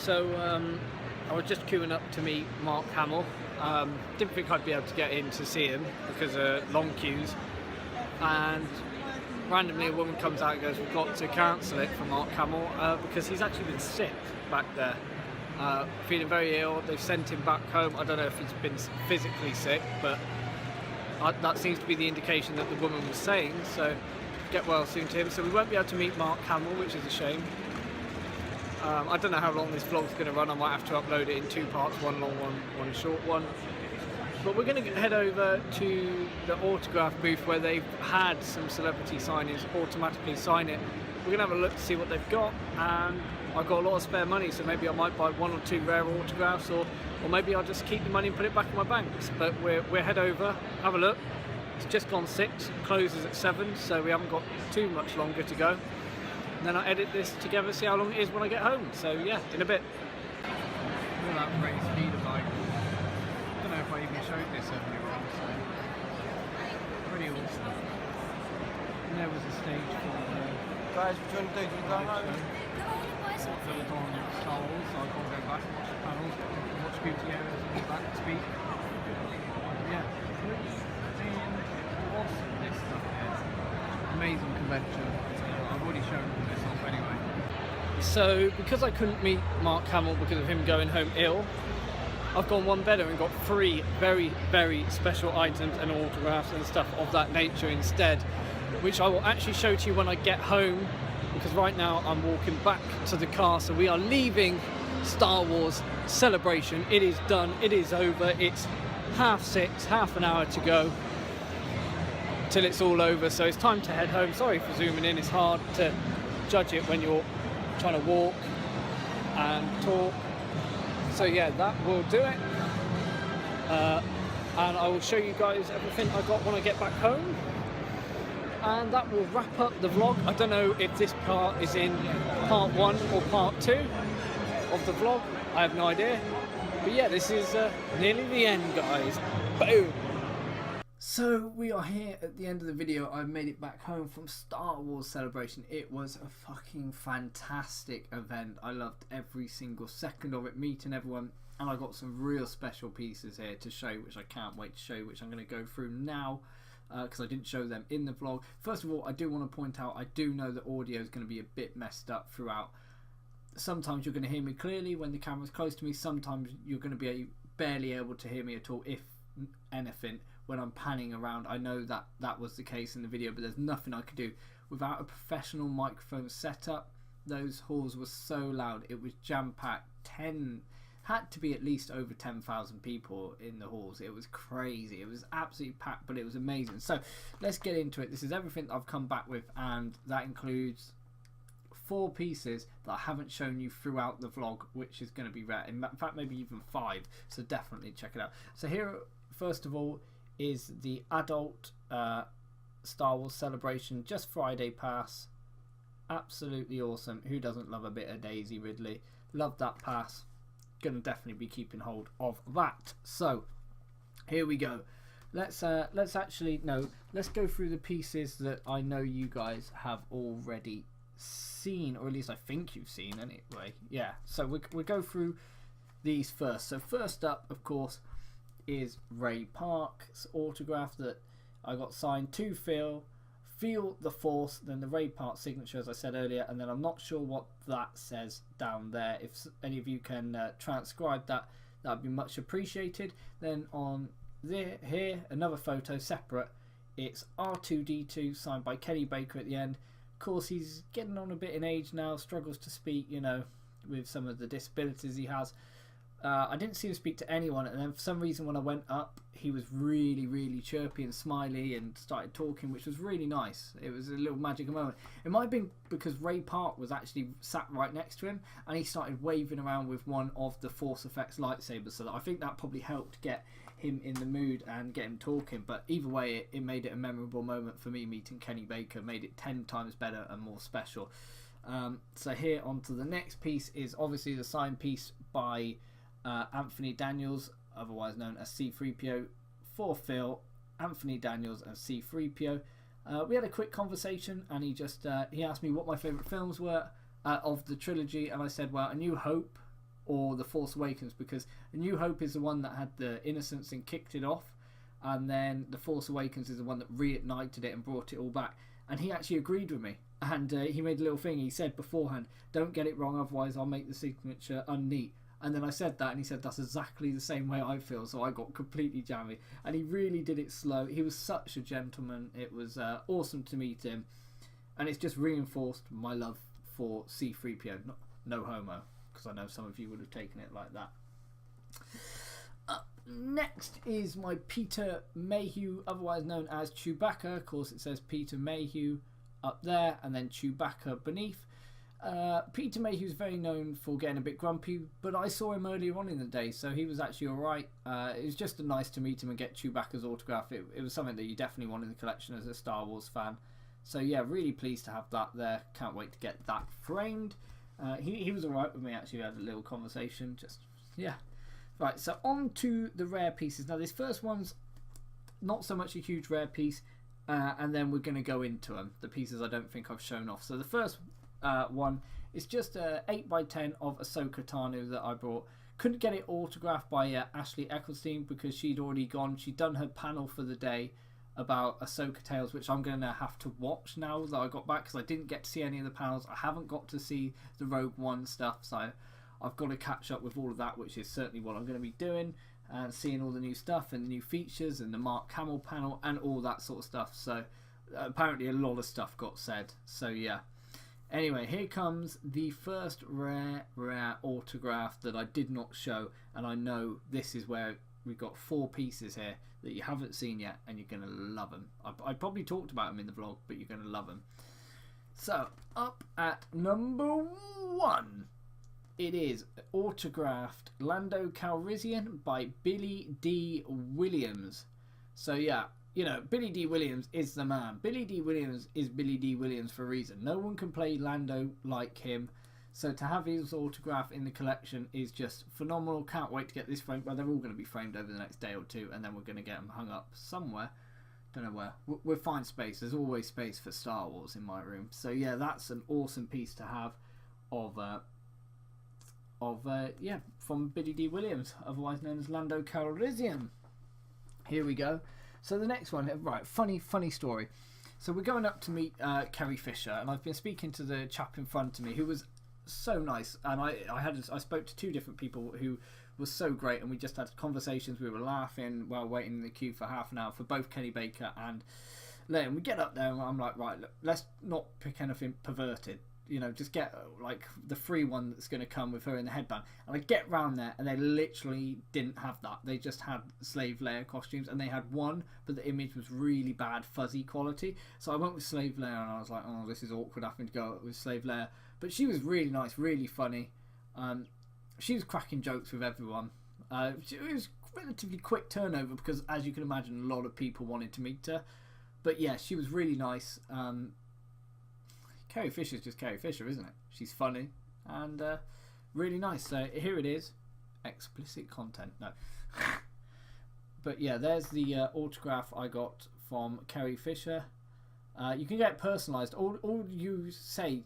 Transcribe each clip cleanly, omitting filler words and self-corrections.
I was just queuing up to meet Mark Hamill. Didn't think I'd be able to get in to see him because of long queues. And randomly a woman comes out and goes, "We've got to cancel it for Mark Hamill because he's actually been sick back there. Feeling very ill. They've sent him back home. I don't know if he's been physically sick, but that seems to be the indication that the woman was saying. So get well soon to him. So we won't be able to meet Mark Hamill, which is a shame. I don't know how long this vlog's going to run. I might have to upload it in two parts, one long one, one short one. But we're going to head over to the autograph booth where they've had some celebrity signings automatically sign it. We're going to have a look to see what they've got, and I've got a lot of spare money, so maybe I might buy one or two rare autographs, or maybe I'll just keep the money and put it back in my banks. But we'll head over, have a look. It's just gone 6, closes at 7, so we haven't got too much longer to go. And then I'll edit this together, see how long it is when I get home. So yeah, in a bit. Look at that race leader bike. I don't know if I even showed this earlier on, so pretty awesome. And there was a stage for Guys, what do you want to do? Do you want to go home? that was on Star Wars, so I've got to go back and watch the panels, watch Gutierrez and all that speak. Yeah, and awesome this stuff is. Amazing convention. I've already shown this off anyway. So because I couldn't meet Mark Hamill because of him going home ill, I've gone one better and got 3 very, very special items and autographs and stuff of that nature instead, which I will actually show to you when I get home, because right now I'm walking back to the car. So we are leaving Star Wars Celebration. It is done, it is over, it's 6:30, half an hour to go till it's all over, so it's time to head home. Sorry for zooming in, it's hard to judge it when you're trying to walk and talk. So yeah, that will do it, and I will show you guys everything I got when I get back home, and that will wrap up the vlog. I don't know if this part is in part 1 or part 2 of the vlog, I have no idea, but yeah, this is nearly the end, guys. Boom. So we are here at the end of the video. I've made it back home from Star Wars Celebration. It was a fucking fantastic event. I loved every single second of it, meeting everyone, and I got some real special pieces here to show, which I can't wait to show you, which I'm going to go through now because I didn't show them in the vlog. First of all, I do want to point out, I do know that audio is going to be a bit messed up throughout. Sometimes you're going to hear me clearly when the camera's close to me. Sometimes you're going to be barely able to hear me at all, if anything, when I'm panning around. I know that that was the case in the video, but there's nothing I could do. Without a professional microphone setup, those halls were so loud. It was jam-packed. Had to be at least over 10,000 people in the halls. It was crazy. It was absolutely packed, but it was amazing. So let's get into it. This is everything I've come back with, and that includes 4 pieces that I haven't shown you throughout the vlog, which is going to be rare. In fact, maybe even 5, so definitely check it out. So here, first of all, is the adult Star Wars Celebration Just Friday pass. Absolutely awesome. Who doesn't love a bit of Daisy Ridley? Love that pass. Gonna definitely be keeping hold of that. So here we go. Let's go through the pieces that I know you guys have already seen, or at least I think you've seen anyway. Yeah, so we'll go through these first. So first up, of course, is Ray Park's autograph that I got signed to Feel the Force, then the Ray Park signature, as I said earlier, and then I'm not sure what that says down there. If any of you can transcribe that, that'd be much appreciated. Then on here, another photo separate. It's R2-D2 signed by Kenny Baker at the end. Of course, he's getting on a bit in age now, struggles to speak, you know, with some of the disabilities he has. I didn't see him speak to anyone, and then for some reason when I went up, he was really, really chirpy and smiley and started talking, which was really nice. It was a little magical moment. It might have been because Ray Park was actually sat right next to him, and he started waving around with one of the Force Effects lightsabers, so that I think that probably helped get him in the mood and get him talking. But either way, it made it a memorable moment for me. Meeting Kenny Baker made it 10 times better and more special. So here on to the next piece is obviously the signed piece by Anthony Daniels, otherwise known as C-3PO, for Phil, Anthony Daniels and C-3PO. We had a quick conversation, and he asked me what my favourite films were of the trilogy, and I said, well, A New Hope or The Force Awakens, because A New Hope is the one that had the innocence and kicked it off, and then The Force Awakens is the one that reignited it and brought it all back. And he actually agreed with me, and he made a little thing. He said beforehand, don't get it wrong, otherwise I'll make the signature unneat. And then I said that, and he said that's exactly the same way I feel, so I got completely jammy. And he really did it slow. He was such a gentleman. It was awesome to meet him, and it's just reinforced my love for C-3PO. No homo, because I know some of you would have taken it like that. Next is my Peter Mayhew, otherwise known as Chewbacca. Of course, it says Peter Mayhew up there, and then Chewbacca beneath. Peter Mayhew's very known for getting a bit grumpy, but I saw him earlier on in the day, so he was actually alright. It was just nice to meet him and get Chewbacca's autograph. It was something that you definitely want in the collection as a Star Wars fan. So yeah, really pleased to have that there. Can't wait to get that framed. He was alright with me, actually. We had a little conversation. Just, yeah. Right, so on to the rare pieces. Now, this first one's not so much a huge rare piece, and then we're going to go into them, the pieces I don't think I've shown off. So the first one is just a 8x10 of Ahsoka Tano that I brought. Couldn't get it autographed by Ashley Eccleston because she'd already gone. She'd done her panel for the day about Ahsoka Tales, which I'm going to have to watch now that I got back, because I didn't get to see any of the panels. I haven't got to see the Rogue One stuff, so I've got to catch up with all of that, which is certainly what I'm going to be doing, and seeing all the new stuff and the new features and the Mark Hamill panel and all that sort of stuff. So apparently a lot of stuff got said, so yeah. Anyway, here comes the first rare autograph that I did not show, and I know this is where we've got 4 pieces here that you haven't seen yet, and you're going to love them. I probably talked about them in the vlog, but you're going to love them. So, up at number 1, it is autographed Lando Calrissian by Billy D. Williams. So yeah, you know, Billy D. Williams is the man. Billy D. Williams is Billy D. Williams for a reason. No one can play Lando like him. So to have his autograph in the collection is just phenomenal. Can't wait to get this framed. Well, they're all going to be framed over the next day or two, and then we're going to get them hung up somewhere. Don't know where. We'll find space. There's always space for Star Wars in my room. So yeah, that's an awesome piece to have from Billy D. Williams, otherwise known as Lando Calrissian. Here we go. So the next one, right, funny story. So we're going up to meet Carrie Fisher, and I've been speaking to the chap in front of me who was so nice, and I spoke to 2 different people who was so great, and we just had conversations. We were laughing while waiting in the queue for half an hour for both Kenny Baker and Liam. We get up there and I'm like, right, look, let's not pick anything perverted, you know, just get like the free one that's going to come with her in the headband. And I get round there and they literally didn't have that. They just had Slave Leia costumes, and they had one, but the image was really bad fuzzy quality. So I went with Slave Leia, and I was like, oh, this is awkward having to go with Slave Leia. But she was really nice, really funny. She was cracking jokes with everyone. It was relatively quick turnover because, as you can imagine, a lot of people wanted to meet her. But yeah, she was really nice. Carrie Fisher's just Carrie Fisher, isn't it? She's funny and really nice. So here it is. Explicit content. No. But yeah, there's the autograph I got from Carrie Fisher. You can get it personalised. All you say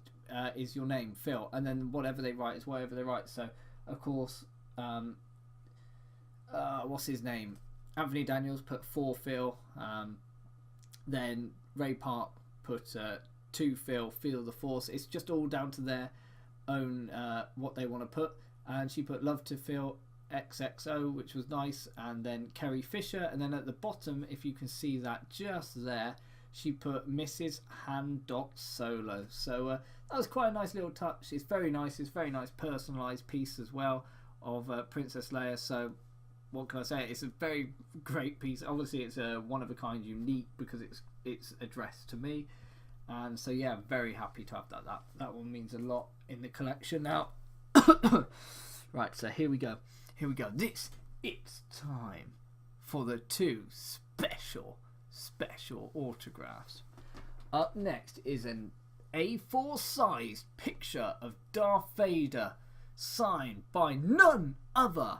is your name, Phil, and then whatever they write is whatever they write. So, of course, what's his name? Anthony Daniels put 4 Phil. Then Ray Park put 2 Phil, Feel the Force. It's just all down to their own what they want to put. And she put Love to Phil XXO, which was nice. And then Carrie Fisher. And then at the bottom, if you can see that just there, she put Mrs. Han Solo. So that was quite a nice little touch. It's very nice. It's a very nice personalised piece as well of Princess Leia. So what can I say? It's a very great piece. Obviously, it's a one of a kind, unique, because it's addressed to me. And so yeah, I'm very happy to have that. That one means a lot in the collection now. Right, so here we go. It's time for the 2 special autographs. Up next is an A4 sized picture of Darth Vader, signed by none other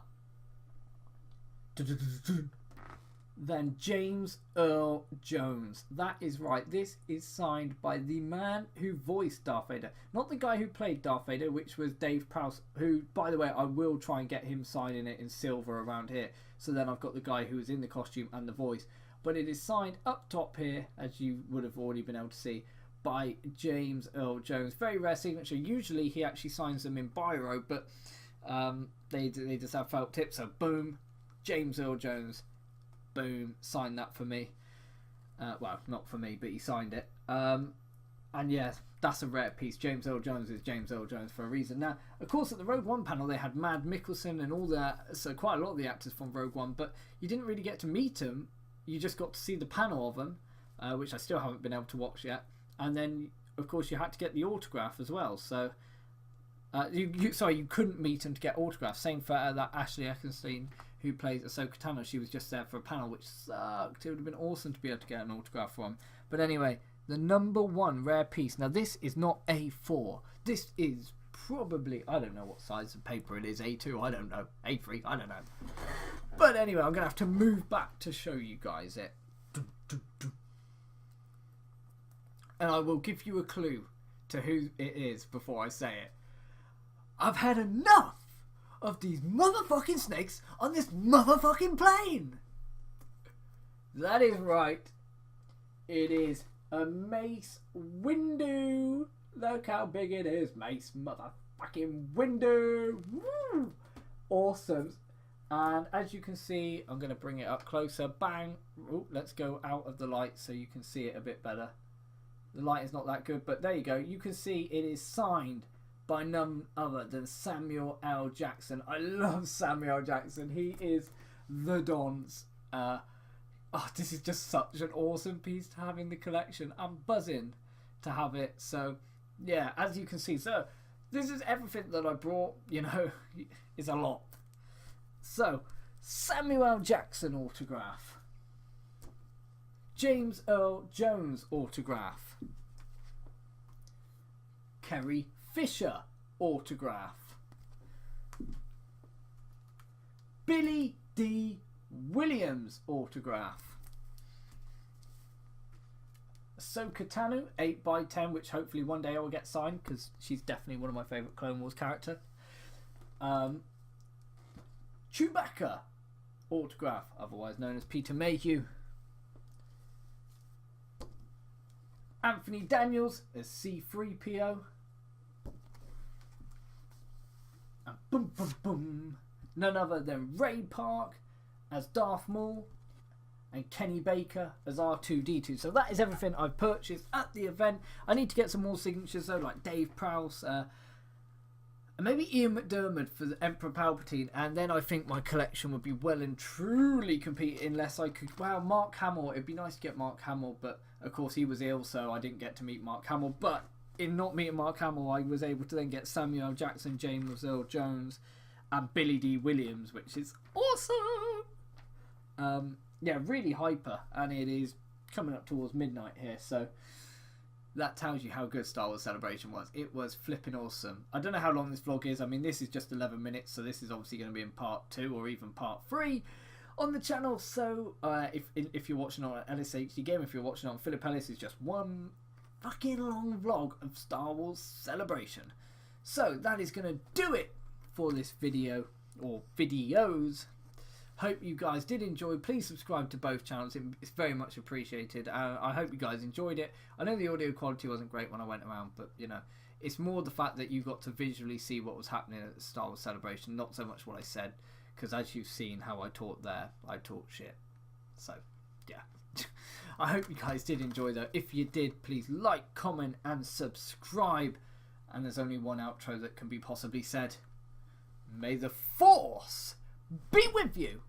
than James Earl Jones. That is right. This is signed by the man who voiced Darth Vader. Not the guy who played Darth Vader, which was Dave Prowse, who, by the way, I will try and get him signing it in silver around here. So then I've got the guy who was in the costume and the voice. But it is signed up top here, as you would have already been able to see, by James Earl Jones. Very rare signature. Usually he actually signs them in biro, but they just have felt tips. So boom, James Earl Jones. Boom, signed that for me. Well, not for me, but he signed it. And yeah, that's a rare piece. James Earl Jones is James Earl Jones for a reason. Now, of course, at the Rogue One panel, they had Mad Mikkelsen and all that, so quite a lot of the actors from Rogue One, but you didn't really get to meet them. You just got to see the panel of them, which I still haven't been able to watch yet. And then, of course, you had to get the autograph as well. So, you couldn't meet them to get autographs. Same for that Ashley Eckstein, who plays Ahsoka Tano. She was just there for a panel, which sucked. It would have been awesome to be able to get an autograph from. But anyway, the number one rare piece. Now, this is not A4. This is probably, I don't know what size of paper it is. A2, I don't know. A3, I don't know. But anyway, I'm going to have to move back to show you guys it. And I will give you a clue to who it is before I say it. I've had enough of these motherfucking snakes on this motherfucking plane. That is right. It is a Mace Windu. Look how big it is. Mace motherfucking Windu. Woo! Awesome. And as you can see, I'm going to bring it up closer. Bang. Ooh, let's go out of the light so you can see it a bit better. The light is not that good, but there you go. You can see it is signed by none other than Samuel L. Jackson. I love Samuel L. Jackson. He is the Dons. This is just such an awesome piece to have in the collection. I'm buzzing to have it. So, yeah, as you can see. So, this is everything that I brought. You know, it's a lot. So, Samuel L. Jackson autograph. James Earl Jones autograph. Carrie Fisher autograph. Billy D. Williams autograph. Ahsoka Tano 8x10, which hopefully one day I will get signed because she's definitely one of my favourite Clone Wars characters. Chewbacca autograph, otherwise known as Peter Mayhew. Anthony Daniels as C-3PO. And boom, boom, boom. None other than Ray Park as Darth Maul. And Kenny Baker as R2-D2. So that is everything I've purchased at the event. I need to get some more signatures though, like Dave Prowse. And maybe Ian McDermott for the Emperor Palpatine. And then I think my collection would be well and truly complete unless I could... Well, Mark Hamill. It'd be nice to get Mark Hamill, but of course he was ill, so I didn't get to meet Mark Hamill. But in not meeting Mark Hamill, I was able to then get Samuel L. Jackson, James Earl Jones, and Billy D. Williams, which is awesome. Yeah, really hyper, and it is coming up towards midnight here, so that tells you how good Star Wars Celebration was. It was flipping awesome. I don't know how long this vlog is. I mean, this is just 11 minutes, so this is obviously going to be in part 2 or even part 3 on the channel. So if you're watching on LSHD Game, if you're watching on Philip Ellis, it's just one fucking long vlog of Star Wars Celebration. So that is going to do it for this video, or videos. Hope you guys did enjoy. Please subscribe to both channels. It's very much appreciated. I hope you guys enjoyed it. I know the audio quality wasn't great when I went around, but you know, it's more the fact that you got to visually see what was happening at the Star Wars Celebration, not so much what I said, because as you've seen how I taught there, I taught shit. So yeah. I hope you guys did enjoy though. If you did, please like, comment and subscribe. And there's only one outro that can be possibly said. May the Force be with you.